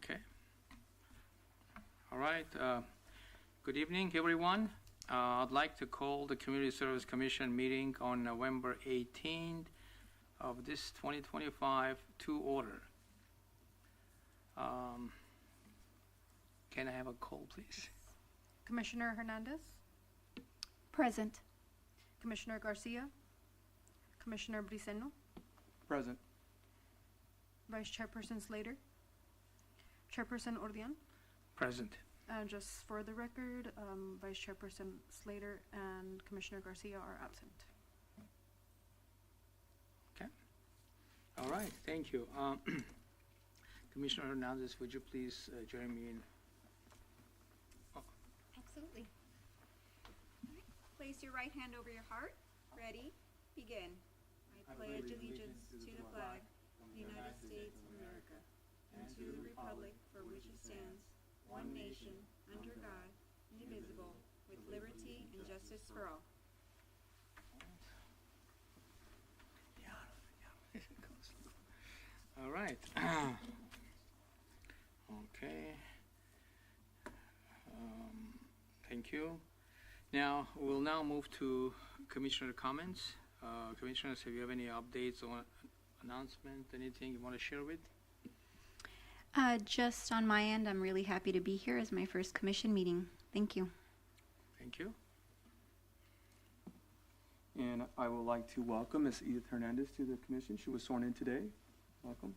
Okay. All right. Good evening, everyone. I'd like to call the Community Service Commission meeting on November 18th of this 2025 to order. Can I have a call, please? Commissioner Hernandez, Present. Commissioner Garcia, Commissioner Briceño, Present. Vice Chairperson Slater, Chairperson Ordian. Present. And just for the record, Vice Chairperson Slater and Commissioner Garcia are absent. Okay. All right. Thank you. Commissioner Hernandez, would you please join me in? Absolutely. Place your right hand over your heart. Ready? Begin. I pledge allegiance to the flag of the United States of America and to the republic for which it stands, one nation, under God, indivisible, with liberty and justice for all. All right. Okay. Thank you. Now, we'll now move to Commissioner comments. Commissioners, if you have any updates or announcement, anything you want to share with? Just on my end, I'm really happy to be here as my first commission meeting. Thank you. Thank you. And I would like to welcome Ms. Edith Hernandez to the commission. She was sworn in today. Welcome.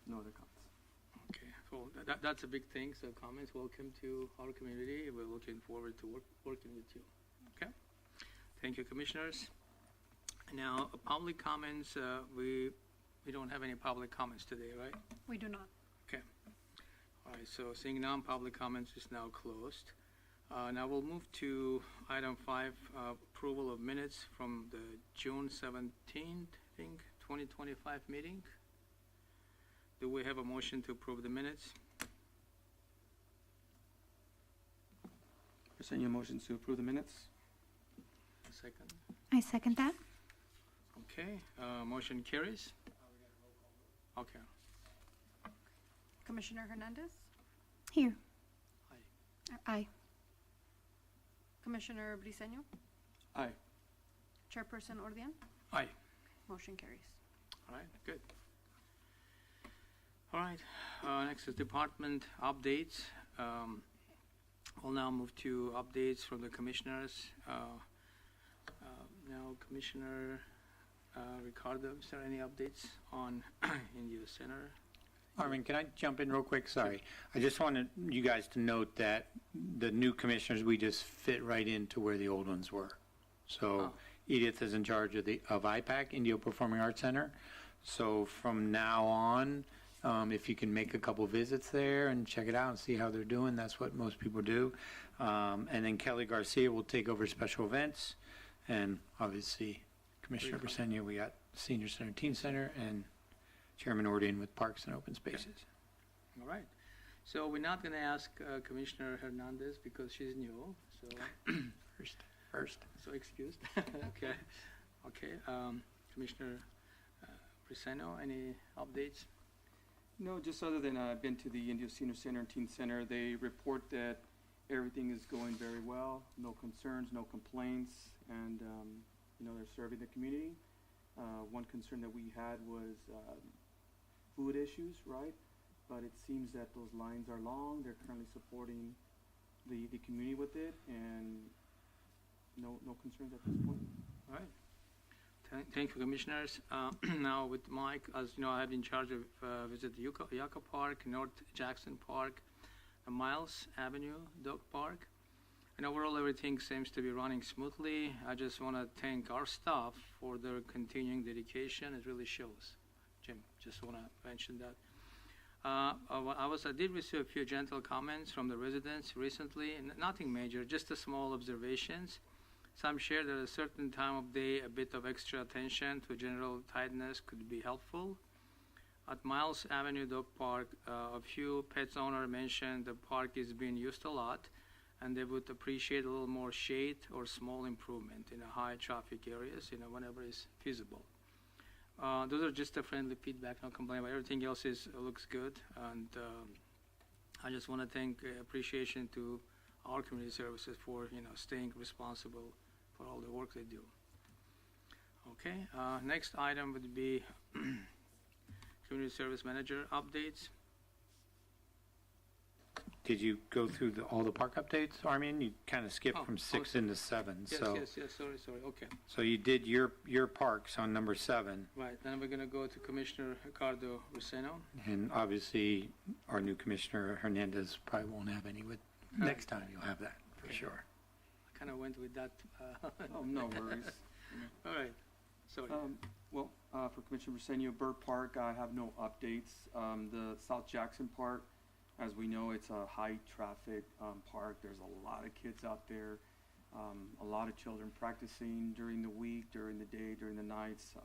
No other comments. Okay, so that's a big thing. So comments, welcome to our community. We're looking forward to working with you. Okay. Thank you, commissioners. Now, public comments, we don't have any public comments today, right? We do not. Okay. All right, so seeing non-public comments is now closed. Now we'll move to item 5, approval of minutes from the June 17th, I think, 2025 meeting. Do we have a motion to approve the minutes? Present your motions to approve the minutes. A second. I second that. Okay, motion carries. Okay. Commissioner Hernandez, Here. Aye. Aye. Commissioner Briceño, Aye. Chairperson Ordian. Aye. Motion carries. All right, good. All right, next is department updates. We'll now move to updates from the commissioners. Now, Commissioner Ricardo, is there any updates on India Center? Armin, can I jump in real quick? Sorry. I just wanted you guys to note that the new commissioners, we just fit right into where the old ones were. So Edith is in charge of IPAC, Indio Performing Arts Center. So from now on, if you can make a couple visits there and check it out and see how they're doing, that's what most people do. And then Kelly Garcia will take over special events. And obviously, Commissioner Briceño, we got Senior Center, Teen Center, and Chairman Ordian with Parks and Open Spaces. Okay. All right. So we're not going to ask Commissioner Hernandez because she's new. So First. So excused. Okay. Okay. Commissioner Briceño, any updates? No, just other than I've been to the Indio Senior Center and Teen Center. They report that everything is going very well. No concerns, no complaints, and they're serving the community. One concern that we had was food issues, right? But it seems that those lines are long. They're currently supporting the community with it, and no concerns at this point. All right. Thank you, commissioners. Now with Mike, as you know, I have in charge of visit Yucca Park, North Jackson Park, Miles Avenue Dog Park. And overall, everything seems to be running smoothly. I just want to thank our staff for their continuing dedication. It really shows. Jim, just want to mention that. I did receive a few gentle comments from the residents recently, and nothing major, just a small observations. Some share that at a certain time of day, a bit of extra attention to general tidiness could be helpful. At Miles Avenue Dog Park, a few pets owners mentioned the park is being used a lot, and they would appreciate a little more shade or small improvement in the high traffic areas, whenever it's feasible. Those are just a friendly feedback, no complaint, but everything else looks good, and I just want to thank appreciation to our community services for, staying responsible for all the work they do. Okay, next item would be community service manager updates. Did you go through all the park updates, Armin? You kind of skipped Oh, from 6 okay. into 7, Yes, so. yes, sorry, okay. So you did your parks on number 7, Right, then we're gonna go to Commissioner Ricardo Roseno. and obviously our new commissioner Hernandez probably won't have any with, next time you'll have that, for Okay. sure. I kinda went with that. Oh, no worries. All right, sorry. Well, for Commissioner Briseño, Bird Park, I have no updates. The South Jackson Park, as we know, it's a high-traffic park. There's a lot of kids out there, a lot of children practicing during the week, during the day, during the nights.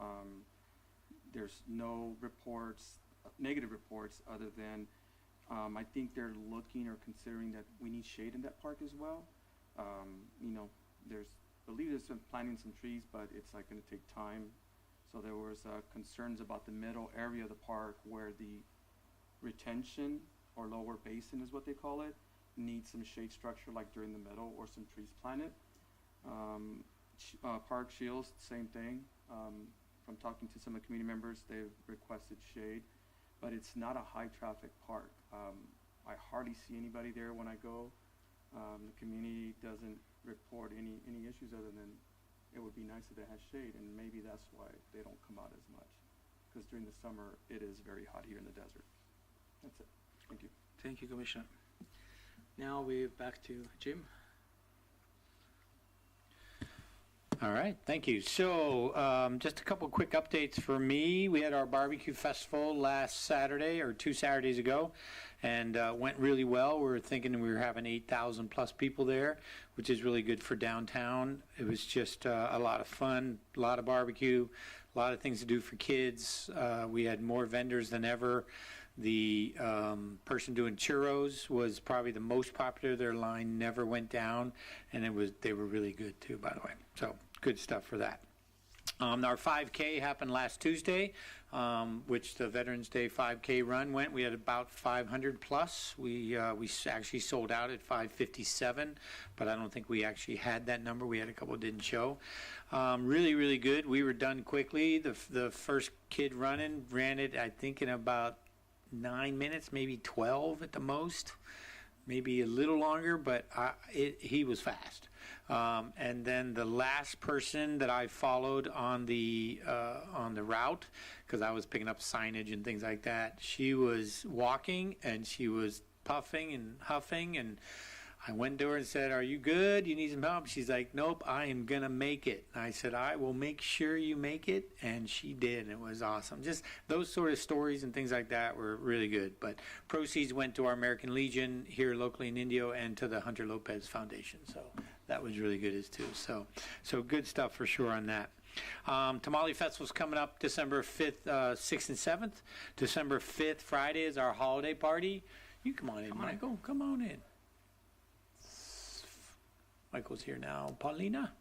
There's no reports, negative reports, other than I think they're looking or considering that we need shade in that park as well. I believe there's some planting some trees, but it's like going to take time. So there was concerns about the middle area of the park where the retention or lower basin is what they call it, needs some shade structure like during the middle or some trees planted. Park Shields, same thing. From talking to some of the community members, they've requested shade, but it's not a high traffic park. I hardly see anybody there when I go. The community doesn't report any issues other than it would be nice if it has shade, and maybe that's why they don't come out as much, because during the summer it is very hot here in the desert. That's it. Thank you. Thank you, Commissioner. Now we're back to Jim. All right, thank you. So just a couple quick updates for me. We had our barbecue festival last Saturday, or 2 Saturdays ago, and went really well. We were thinking we were having 8,000 plus people there, which is really good for downtown. It was just a lot of fun, a lot of barbecue, a lot of things to do for kids. We had more vendors than ever. The person doing churros was probably the most popular. Their line never went down, and they were really good too, by the way. So good stuff for that. Our 5K happened last Tuesday, which the Veterans Day 5K run went. We had about 500 plus. We actually sold out at 557, but I don't think we actually had that number. We had a couple didn't show. Really, really good. We were done quickly. The first kid running ran it, I think, in about 9 minutes, maybe 12 at the most, maybe a little longer, but he was fast. And then the last person that I followed on the route, because I was picking up signage and things like that, she was walking and she was puffing and huffing, and I went to her and said, "Are you good? You need some help?" She's like, "Nope, I am going to make it." And I said, "I will make sure you make it." And she did. It was awesome. Just those sort of stories and things like that were really good. But proceeds went to our American Legion here locally in Indio and to the Hunter Lopez Foundation. So that was really good as too. So good stuff for sure on that. Tamale Festival's coming up December 5th, 6th, and 7th. December 5th, Friday, is our holiday party. You come on in, Michael. Come on in. Michael's here now. Paulina.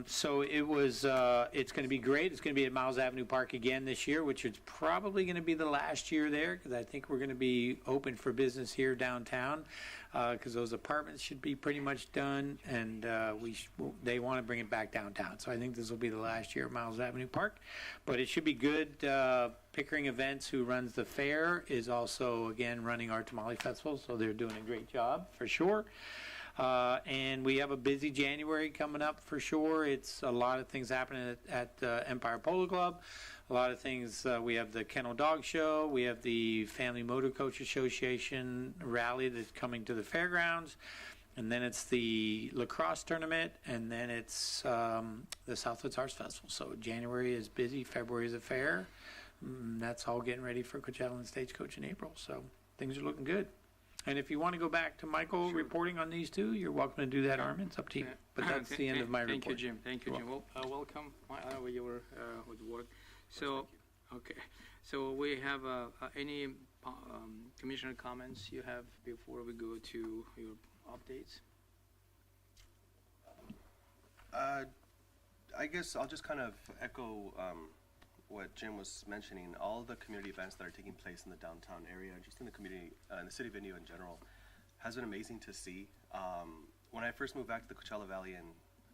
So it's going to be great. It's going to be at Miles Avenue Park again this year, which is probably going to be the last year there, because I think we're going to be open for business here downtown, because those apartments should be pretty much done, and they want to bring it back downtown. So I think this will be the last year at Miles Avenue Park, but it should be good. Pickering Events, who runs the fair, is also, again, running our Tamale Festival, so they're doing a great job for sure. And we have a busy January coming up for sure. It's a lot of things happening at Empire Polo Club. A lot of things. We have the Kennel Dog Show. We have the Family Motor Coach Association rally that's coming to the fairgrounds. And then it's the lacrosse tournament. And then it's the Southwoods Arts Festival. So January is busy. February is a fair. That's all getting ready for Coachella and Stagecoach in April. So things are looking good. And if you want to go back to Michael reporting on these two, you're welcome to do that, Armin. It's up to you. But that's the end of my report. Thank you, Jim. Thank you, Jim. Well, welcome. I know you were with work. So, okay. So we have any commissioner comments you have before we go to your updates? I guess I'll just kind of echo what Jim was mentioning, all the community events that are taking place in the downtown area, just in the community, in the city of Indio in general, has been amazing to see. When I first moved back to the Coachella Valley in,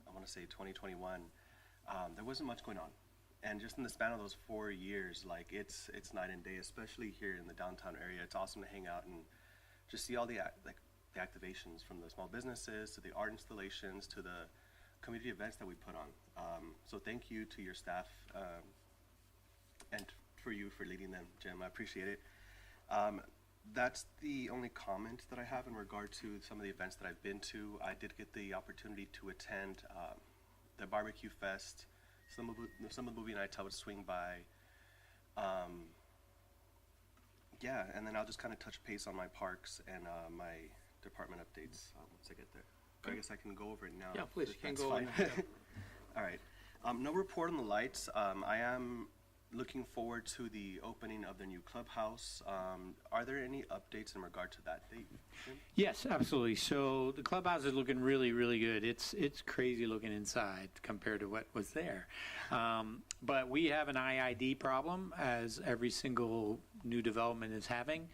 I want to say 2021, there wasn't much going on. And just in the span of those 4 years, like it's night and day, especially here in the downtown area. It's awesome to hang out and just see all the the activations, from the small businesses to the art installations to the community events that we put on. So thank you to your staff and for you for leading them, Jim. I appreciate it. That's the only comment that I have in regard to some of the events that I've been to. I did get the opportunity to attend the Barbecue Fest, some of the movie nights I would swing by. Yeah, and then I'll just kind of touch base on my parks and my department updates once I get there. But I guess I can go over it now. Yeah, please, you can That's go on. fine. All right. No report on the lights. I am looking forward to the opening of the new clubhouse. Are there any updates in regard to that date, Jim? Yes, absolutely. So the clubhouse is looking really, really good. It's crazy looking inside compared to what was there. But we have an IID problem, as every single new development is having,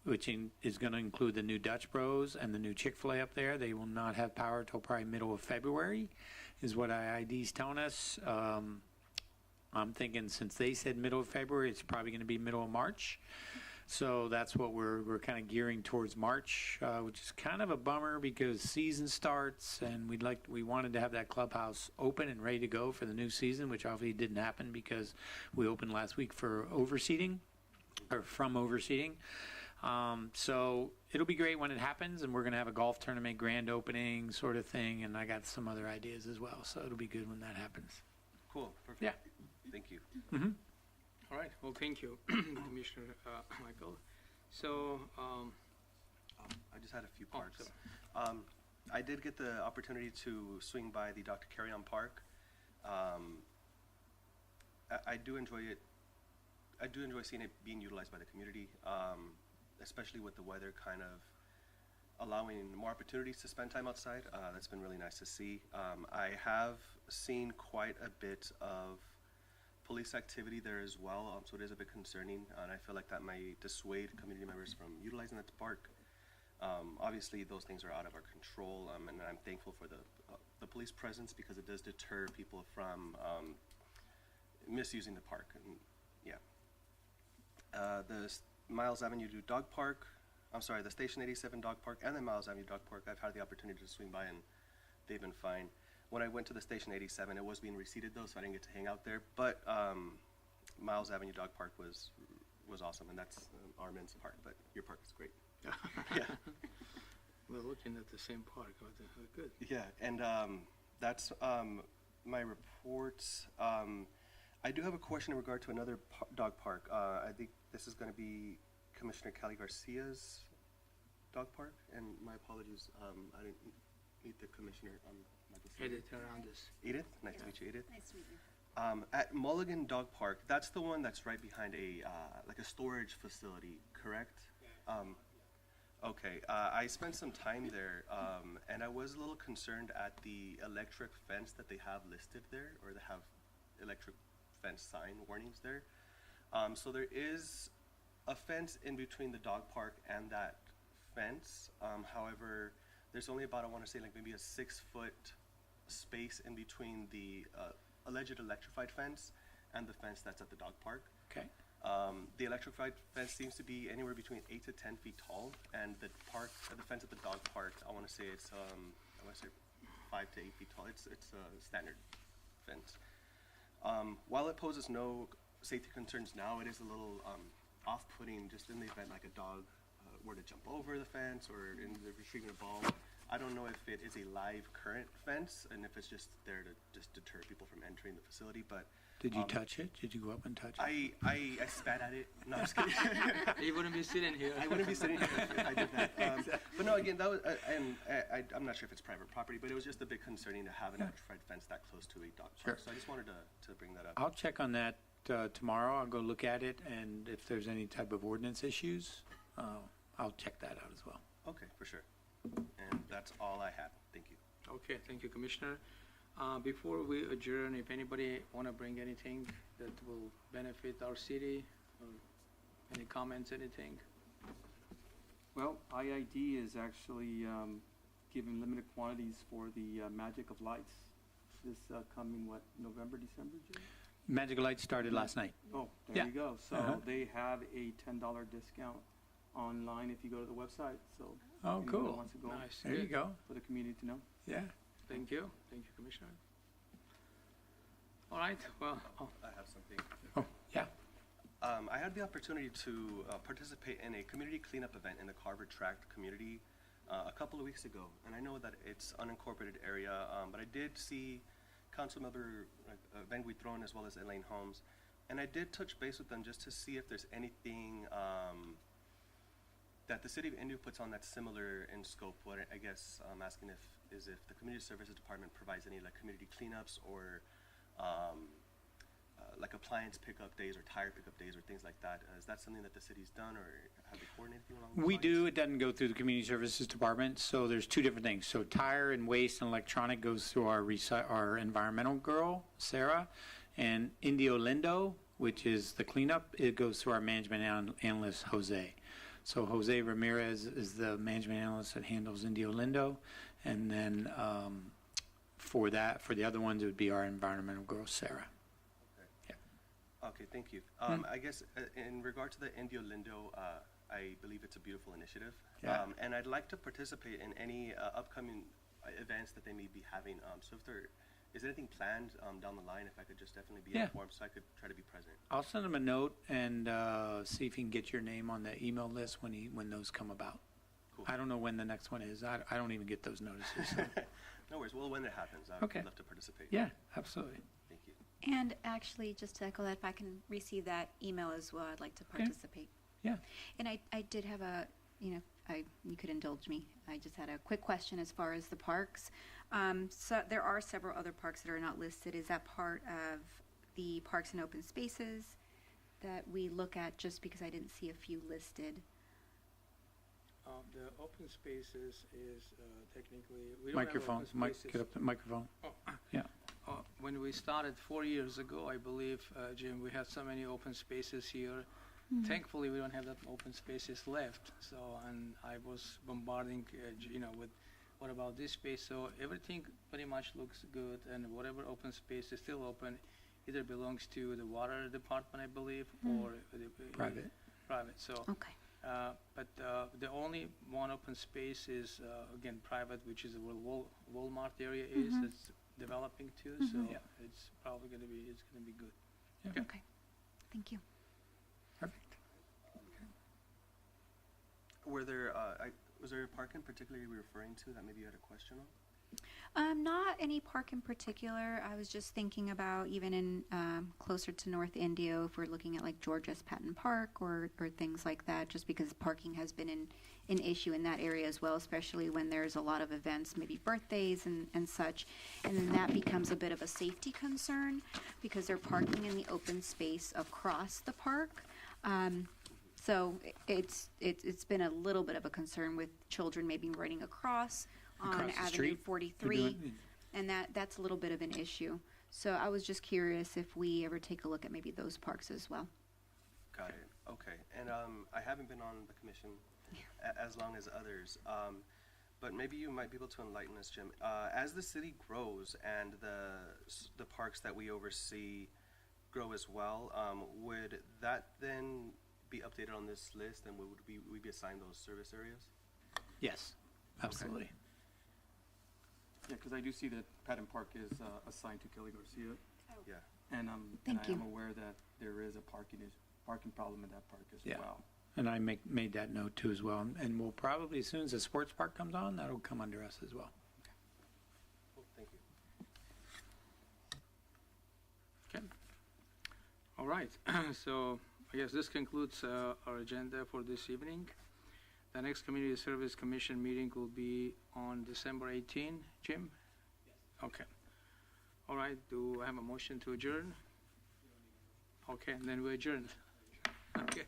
which is going to include the new Dutch Bros and the new Chick-fil-A up there. They will not have power till probably middle of February, is what IID's telling us. I'm thinking, since they said middle of February, it's probably going to be middle of March. So that's what we're kind of gearing towards March, which is kind of a bummer because season starts, and we wanted to have that clubhouse open and ready to go for the new season, which obviously didn't happen because we opened last week for overseating, or from overseating. So it'll be great when it happens, and we're going to have a golf tournament grand opening sort of thing, and I got some other ideas as well. So it'll be good when that happens. Cool. Perfect. Yeah. Thank you. Mm-hmm. All right, well, thank you, Commissioner Michael. So, I just had a few Oh, parks. I did get the opportunity to swing by the Dr. Carrion Park. I do enjoy it. I do enjoy seeing it being utilized by the community, especially with the weather kind of allowing more opportunities to spend time outside. That's been really nice to see. I have seen quite a bit of police activity there as well, so it is a bit concerning, and I feel like that might dissuade community members from utilizing that park. Obviously, those things are out of our control, and I'm thankful for the police presence because it does deter people from misusing the park. And yeah, the Miles Avenue Dog Park, I'm sorry, the Station 87 Dog Park and the Miles Avenue Dog Park, I've had the opportunity to swing by, and they've been fine. When I went to the Station 87, it was being reseeded though, so I didn't get to hang out there. But Miles Avenue Dog Park was awesome, and that's Armin's park. But your park is great. Yeah. we're looking at the same park. Good. Yeah, and that's my reports. I do have a question in regard to another dog park. I think this is going to be Commissioner Cali Garcia's dog park, and my apologies. I didn't meet the commissioner. Edith Hernandez. Edith, nice to meet you, Edith. Nice to meet you. At Mulligan Dog Park, that's the one that's right behind a like a storage facility, correct? Okay. I spent some time there, and I was a little concerned at the electric fence that they have listed there, or they have electric fence sign warnings there. So there is a fence in between the dog park and that fence. However, there's only about, I want to say, like maybe a 6-foot space in between the alleged electrified fence and the fence that's at the dog park. Okay. The electrified fence seems to be anywhere between 8 to 10 feet tall, and the fence at the dog park, I want to say it's 5 to 8 feet tall. It's a standard fence. While it poses no safety concerns now, it is a little off-putting just in the event like a dog were to jump over the fence or in the retrieving a ball. I don't know if it is a live current fence and if it's just there to just deter people from entering the facility, but Did you touch it? Did you go up and touch it? I spat at it. No, I'm just kidding. You wouldn't be sitting here. I wouldn't be sitting here if I did that. But no, again, that was, and I'm not sure if it's private property, but it was just a bit concerning to have an electrified fence that close to a dog park. Sure. So I just wanted to bring that up. I'll check on that tomorrow. I'll go look at it, and if there's any type of ordinance issues, I'll check that out as well. Okay, for sure. And that's all I had. Thank you. Okay, thank you, Commissioner. Before we adjourn, if anybody want to bring anything that will benefit our city, or any comments, anything? Well, IID is actually giving limited quantities for the Magic of Lights this coming, November, December, Jim? Magic Light started last night. Oh, there Yeah. you go. So Uh-huh. they have a $10 discount online if you go to the website. So Oh, anyone cool. who wants to go Nice. There you Good. go. for the community to know. Yeah. Thank you. Thank you, Commissioner. All right, well, I have something. Oh, yeah. I had the opportunity to participate in a community cleanup event in the Carver Tract community a couple of weeks ago. And I know that it's unincorporated area, but I did see Councilmember Van Guitron as well as Elaine Holmes. And I did touch base with them just to see if there's anything that the city of Indio puts on that's similar in scope. What I guess I'm asking if the Community Services Department provides any like community cleanups or like appliance pickup days or tire pickup days or things like that. Is that something that the city's done or have they coordinated anything along those We lines? do. It doesn't go through the Community Services Department. So there's two different things. So tire and waste and electronic goes through our environmental girl, Sarah, and Indio Lindo, which is the cleanup. It goes through our management analyst, Jose. So Jose Ramirez is the management analyst that handles Indio Lindo, and then for the other ones, it would be our environmental girl, Sarah. Okay, thank you. I guess in regard to the Indio Lindo, I believe it's a beautiful initiative. Yeah. And I'd like to participate in any upcoming events that they may be having. So if there is anything planned down the line, if I could just definitely be Yeah. informed so I could try to be present. I'll send him a note and see if he can get your name on the email list when those come about. Cool. I don't know when the next one is. I don't even get those notices. So. No worries. Well, when it happens, I'd Okay. love to participate. Yeah, absolutely. Thank you. And actually, just to echo that, if I can receive that email as well, I'd like to participate. Yeah. And I did have you could indulge me. I just had a quick question as far as the parks. So there are several other parks that are not listed. Is that part of the parks and open spaces that we look at, just because I didn't see a few listed? the open spaces is technically, we don't have Microphone, open Mike, spaces. get up the microphone. Oh, Yeah. When we started 4 years ago, I believe, Jim, we had so many open spaces here. Thankfully, we don't have that open spaces left. So, and I was bombarding, with what about this space? So everything pretty much looks good, and whatever open space is still open, either belongs to the water department, I believe, or the Private. Private. So. Okay. But the only one open space is, again, private, which is where Walmart area is. It's developing too, so Yeah. it's probably gonna be good. Yeah. Okay. Thank you. Perfect. Was there a park in particular you were referring to that maybe you had a question on? Not any park in particular. I was just thinking about even in closer to North Indio, if we're looking at like George S. Patton Park or things like that, just because parking has been an issue in that area as well, especially when there's a lot of events, maybe birthdays and such. And then that becomes a bit of a safety concern because they're parking in the open space across the park. So it's been a little bit of a concern with children maybe running across on Across the Avenue street? They're 43, doing- and that's a little bit of an issue. So I was just curious if we ever take a look at maybe those parks as well. Got it. Okay. And I haven't been on the commission as long as others, but maybe you might be able to enlighten us, Jim. As the city grows and the parks that we oversee grow as well, would that then be updated on this list, and would we be assigned those service areas? Yes, absolutely. Yeah, because I do see that Patton Park is assigned to Kelly Garcia, Yeah. and Thank I am you. aware that there is a parking problem in that park as Yeah. well. And I made that note too as well. And we'll probably, as soon as the sports park comes on, that'll come under us as well. Cool. Thank you. Okay. All right. So I guess this concludes our agenda for this evening. The next Community Service Commission meeting will be on December 18. Jim? Yes. Okay. All right. Do I have a motion to adjourn? Okay, then we adjourn. Okay.